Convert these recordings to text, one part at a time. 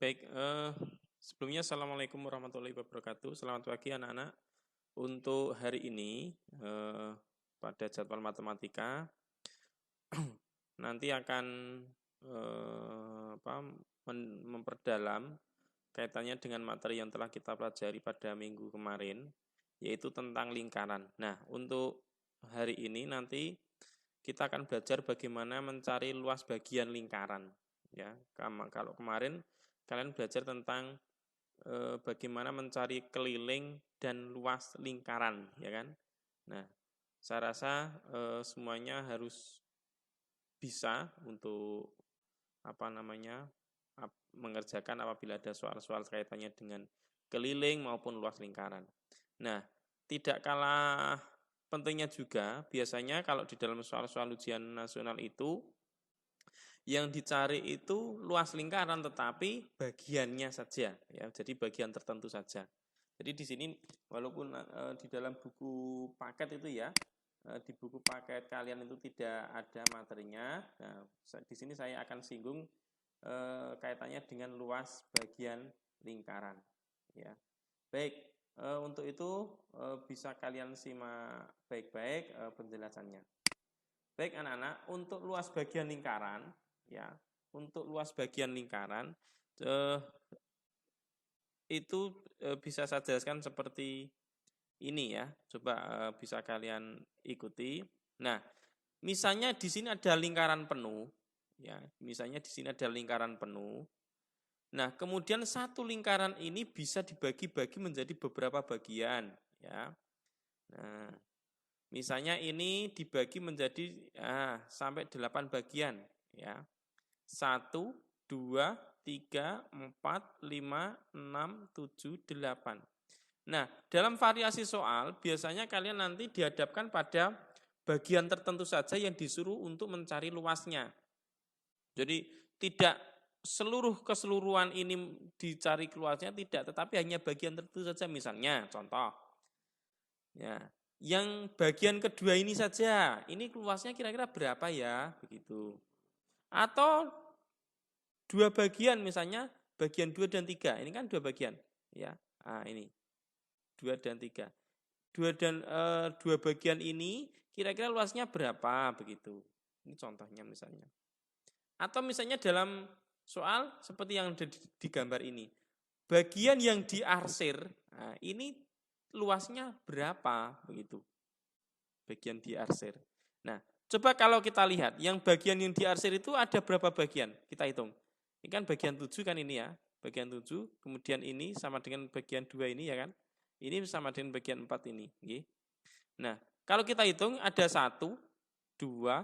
Baik, sebelumnya Assalamualaikum warahmatullahi wabarakatuh. Selamat pagi anak-anak. Untuk hari ini, pada jadwal matematika, nanti akan memperdalam kaitannya dengan materi yang telah kita pelajari pada minggu kemarin, yaitu tentang lingkaran. Nah, untuk hari ini nanti kita akan belajar bagaimana mencari luas bagian lingkaran. Ya, kalau kemarin kalian belajar tentang bagaimana mencari keliling dan luas lingkaran, ya kan? Nah, saya rasa semuanya harus bisa untuk mengerjakan apabila ada soal-soal kaitannya dengan keliling maupun luas lingkaran. Nah, tidak kalah pentingnya juga biasanya kalau di dalam soal-soal ujian nasional itu yang dicari itu luas lingkaran tetapi bagiannya saja, ya. Jadi bagian tertentu saja. Jadi di sini walaupun di dalam buku paket itu ya, di buku paket kalian itu tidak ada materinya. Nah, di sini saya akan singgung kaitannya dengan luas bagian lingkaran, ya. Baik, untuk itu bisa kalian simak baik-baik penjelasannya. Baik anak-anak, untuk luas bagian lingkaran, ya, untuk luas bagian lingkaran itu bisa saya jelaskan seperti ini ya. Coba bisa kalian ikuti. Nah, misalnya di sini ada lingkaran penuh, ya. Misalnya di sini ada lingkaran penuh. Nah, kemudian satu lingkaran ini bisa dibagi-bagi menjadi beberapa bagian, ya. Nah, misalnya ini dibagi menjadi sampai 8 bagian, ya. 1, 2, 3, 4, 5, 6, 7, 8. Nah, dalam variasi soal biasanya kalian nanti dihadapkan pada bagian tertentu saja yang disuruh untuk mencari luasnya. Jadi tidak keseluruhan ini dicari luasnya tidak, tetapi hanya bagian tertentu saja. Misalnya contoh, ya, yang bagian kedua ini saja, ini luasnya kira-kira berapa ya, begitu. Atau dua bagian, misalnya bagian 2 dan 3, ini kan dua bagian, ya. Ini 2 dan 3. Dua bagian ini kira-kira luasnya berapa, begitu. Ini contohnya misalnya. Atau misalnya dalam soal seperti yang ada di gambar ini. Bagian yang diarsir, ini luasnya berapa, begitu. Bagian diarsir. Nah, coba kalau kita lihat, yang bagian yang diarsir itu ada berapa bagian? Kita hitung. Ini kan bagian 7 kan ini ya. Bagian 7, kemudian ini sama dengan bagian 2 ini ya kan. Ini sama dengan bagian 4 ini. Nah, kalau kita hitung ada 1, 2,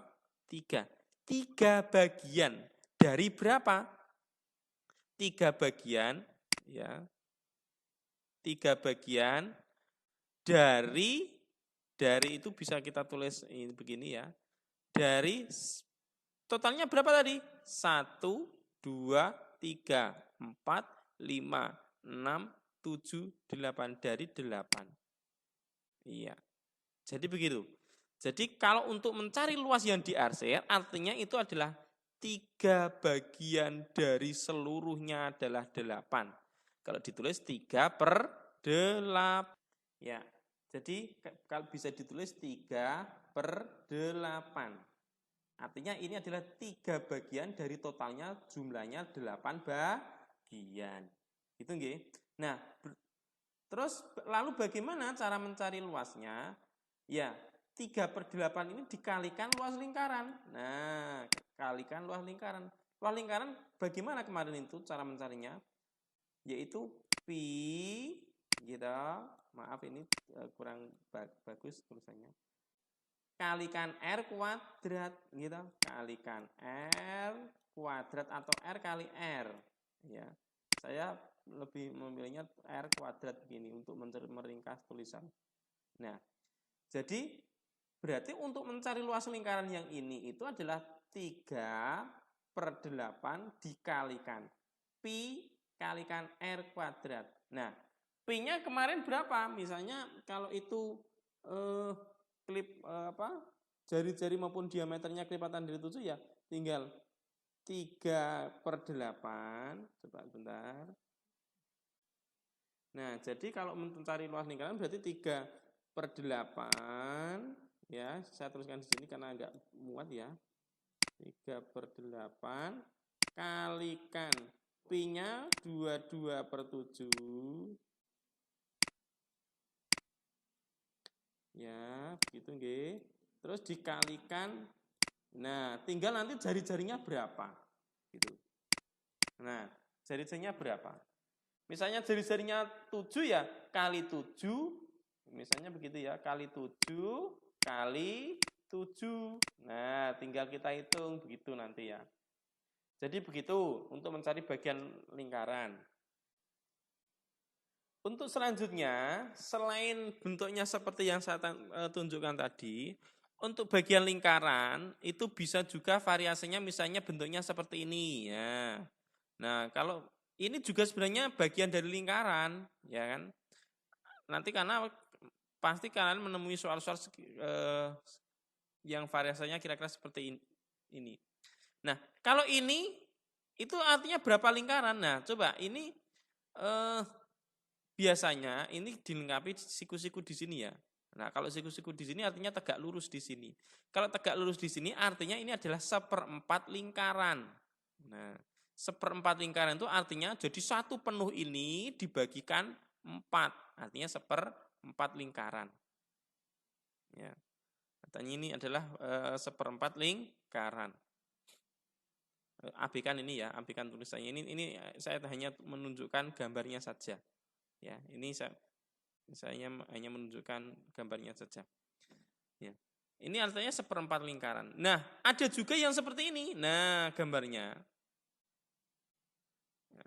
3. 3 bagian dari berapa? 3 bagian, ya. 3 bagian dari itu bisa kita tulis ini begini ya. Dari totalnya berapa tadi? 1, 2, 3, 4, 5, 6, 7, 8. Dari 8. Iya. Jadi begitu. Jadi kalau untuk mencari luas yang diarsir, artinya itu adalah 3 bagian dari seluruhnya adalah 8. Kalau ditulis 3 per 8. Ya, jadi kalau bisa ditulis 3 per 8. Artinya ini adalah 3 bagian dari totalnya jumlahnya 8 bagian. Itu nggih. Nah, terus lalu bagaimana cara mencari luasnya? Ya, 3 per 8 ini dikalikan luas lingkaran. Nah, kalikan luas lingkaran. Luas lingkaran bagaimana kemarin itu cara mencarinya? Yaitu pi, gitu. Maaf ini kurang bagus tulisannya. Kalikan R kuadrat, gitu. Kalikan R kuadrat atau R kali R. Ya, saya lebih memilihnya R kuadrat begini untuk meringkas tulisan. Nah, jadi berarti untuk mencari luas lingkaran yang ini itu adalah 3 per 8 dikalikan pi kalikan R kuadrat. Nah, pi-nya kemarin berapa? Misalnya kalau itu jari-jari maupun diameternya kelipatan dari 7 ya tinggal 3/8. Coba bentar. Nah, jadi kalau mencari luas lingkaran berarti 3/8. Ya, saya tuliskan di sini karena agak muat ya. 3/8 kalikan Pi-nya 22/7. Ya, begitu nggih. Terus dikalikan. Nah, tinggal nanti jari-jarinya berapa? Gitu. Nah, jari-jarinya berapa? Misalnya jari-jarinya 7 ya, kali 7. Misalnya begitu ya, kali 7 kali 7. Nah, tinggal kita hitung begitu nanti ya. Jadi begitu untuk mencari bagian lingkaran. Untuk selanjutnya, selain bentuknya seperti yang saya tunjukkan tadi, untuk bagian lingkaran itu bisa juga variasinya misalnya bentuknya seperti ini ya. Nah, kalau ini juga sebenarnya bagian dari lingkaran, ya kan? Nanti karena pasti kalian menemui soal-soal yang variasinya kira-kira seperti ini. Nah, kalau ini itu artinya berapa lingkaran? Nah, coba ini biasanya ini dilengkapi siku-siku di sini ya. Nah, kalau siku-siku di sini artinya tegak lurus di sini. Kalau tegak lurus di sini artinya ini adalah 1/4 lingkaran. Nah, 1/4 lingkaran itu artinya jadi satu penuh ini dibagikan 4. Artinya 1/4 lingkaran. Ya. Artinya ini adalah 1/4 lingkaran. Abaikan ini ya, abaikan tulisannya. Ini saya hanya menunjukkan gambarnya saja. Ya, ini saya hanya menunjukkan gambarnya saja. Ya. Ini artinya 1/4 lingkaran. Nah, ada juga yang seperti ini. Nah, gambarnya.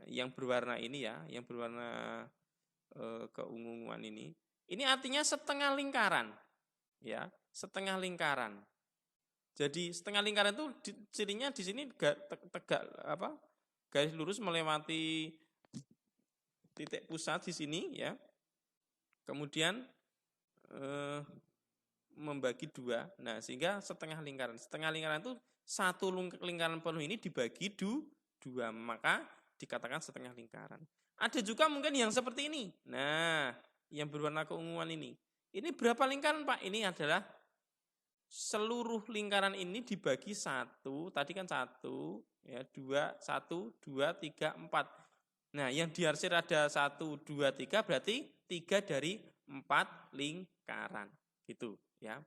Yang berwarna ini ya, yang berwarna keunguan ini. Ini artinya setengah lingkaran. Ya, setengah lingkaran. Jadi setengah lingkaran itu cirinya di sini tegak apa? Garis lurus melewati titik pusat di sini ya. Kemudian membagi 2. Nah, sehingga setengah lingkaran. Setengah lingkaran itu satu lingkaran penuh ini dibagi 2, maka dikatakan setengah lingkaran. Ada juga mungkin yang seperti ini. Nah, yang berwarna keunguan ini. Ini berapa lingkaran, Pak? Ini adalah seluruh lingkaran ini dibagi 1, tadi kan 1, ya, 2, 1, 2, 3, 4. Nah, yang diarsir ada 1, 2, 3, berarti 3 dari 4 lingkaran. Gitu, ya.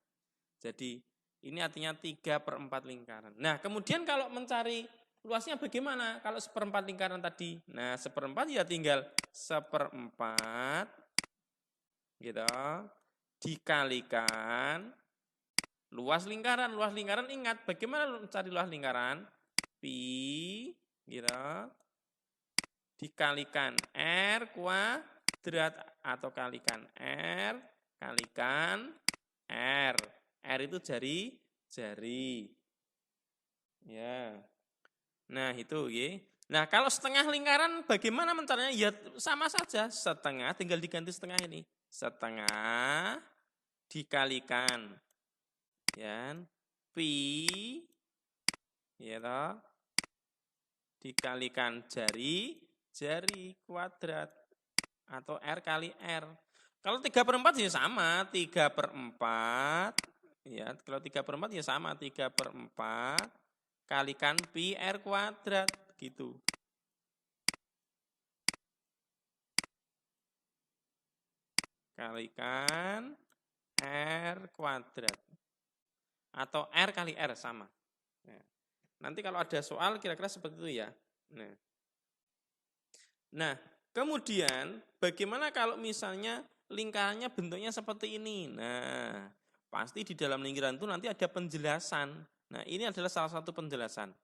Jadi, ini artinya 3/4 lingkaran. Nah, kemudian kalau mencari luasnya bagaimana? Kalau 1/4 lingkaran tadi. Nah, 1/4 ya tinggal 1/4 gitu. Dikalikan luas lingkaran. Luas lingkaran ingat bagaimana mencari luas lingkaran? Pi gitu. Dikalikan R kuadrat atau kalikan R kalikan R. R itu jari. Ya. Nah, itu ya. Nah, kalau setengah lingkaran bagaimana mencarinya? Ya sama saja, setengah tinggal diganti setengah ini. Setengah dikalikan ya. Pi ya toh. Dikalikan jari kuadrat atau R kali R. Kalau 3/4 ya sama, 3/4 ya. Kalau 3/4 ya sama, 3/4 kalikan pi R kuadrat gitu. Kalikan R kuadrat atau R kali R sama. Nanti kalau ada soal kira-kira seperti itu ya. Nah, kemudian bagaimana kalau misalnya lingkarannya bentuknya seperti ini? Nah, pasti di dalam lingkaran itu nanti ada penjelasan. Nah, ini adalah salah satu penjelasan.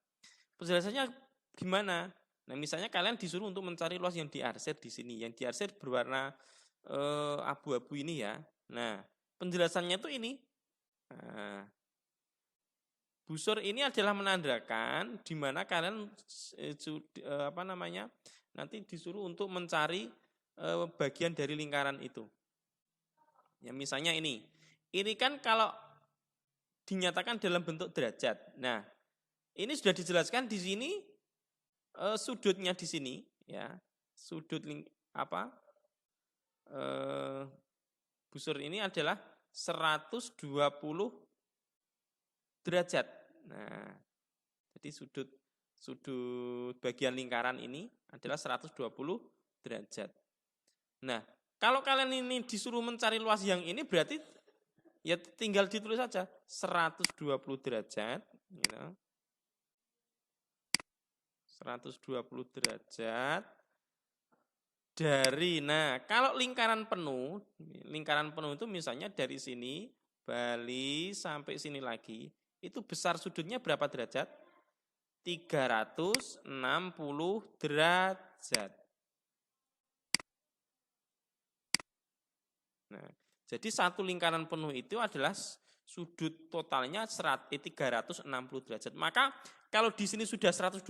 Penjelasannya gimana? Nah, misalnya kalian disuruh untuk mencari luas yang diarsir di sini. Yang diarsir berwarna abu-abu ini ya. Nah, penjelasannya itu ini. Nah, busur ini adalah menandakan di mana kalian nanti disuruh untuk mencari bagian dari lingkaran itu. Ya, misalnya ini kan kalau dinyatakan dalam bentuk derajat. Nah, ini sudah dijelaskan di sini sudutnya di sini ya. Sudut busur ini adalah 120 derajat. Nah, jadi sudut bagian lingkaran ini adalah 120 derajat. Nah, kalau kalian ini disuruh mencari luas yang ini berarti ya tinggal ditulis saja 120 derajat, gitu. 120 derajat dari, nah kalau lingkaran penuh itu misalnya dari sini Bali sampai sini lagi, itu besar sudutnya berapa derajat? 360 derajat. Nah, jadi satu lingkaran penuh itu adalah sudut totalnya 360 derajat. Maka kalau di sini sudah 120,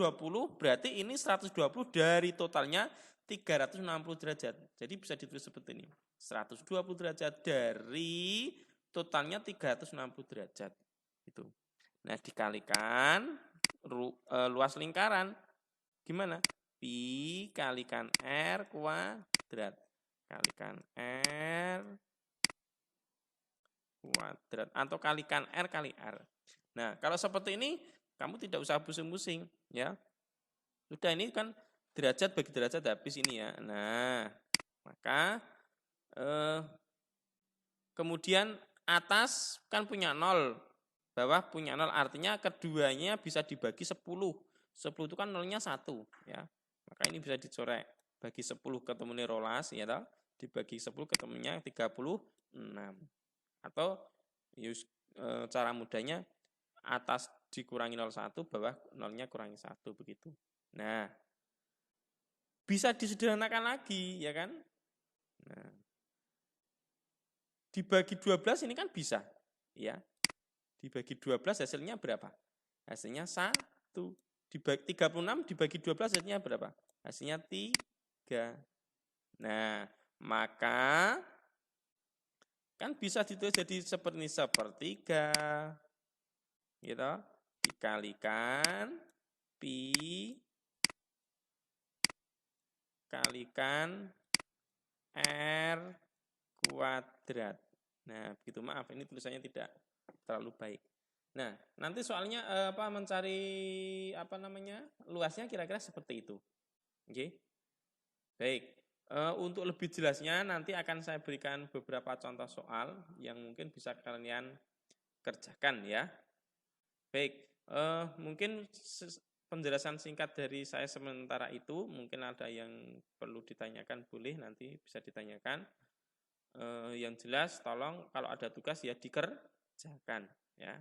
berarti ini 120 dari totalnya 360 derajat. Jadi bisa ditulis seperti ini. 120 derajat dari totalnya 360 derajat. Itu. Nah, dikalikan luas lingkaran. Gimana? Pi kalikan R kuadrat. Kalikan R kuadrat. Atau kalikan R kali R. Nah, kalau seperti ini, kamu tidak usah pusing-pusing. Ya. Sudah, ini kan derajat bagi derajat habis ini ya. Nah, maka kemudian atas kan punya 0, bawah punya 0, artinya keduanya bisa dibagi 10. 10 itu kan 0-nya 1 ya. Maka ini bisa dicorek. Bagi 10 ketemunya rolas ya toh. Dibagi 10 ketemunya 36. Atau cara mudahnya atas dikurangi 0,1, bawah 0-nya kurangi 1 begitu. Nah, bisa disederhanakan lagi ya kan? Nah, dibagi 12 ini kan bisa ya. Dibagi 12 hasilnya berapa? Hasilnya 1. Dibagi 36 dibagi 12 hasilnya berapa? Hasilnya 3. Nah, maka kan bisa ditulis jadi seperti sepertiga. Gitu. Dikalikan pi kalikan R kuadrat. Nah, begitu, maaf ini tulisannya tidak terlalu baik. Nah, nanti soalnya mencari luasnya kira-kira seperti itu. Oke. Baik. Untuk lebih jelasnya nanti akan saya berikan beberapa contoh soal yang mungkin bisa kalian kerjakan ya. Baik. Mungkin penjelasan singkat dari saya sementara itu, mungkin ada yang perlu ditanyakan boleh nanti bisa ditanyakan. Yang jelas tolong kalau ada tugas ya dikerjakan ya.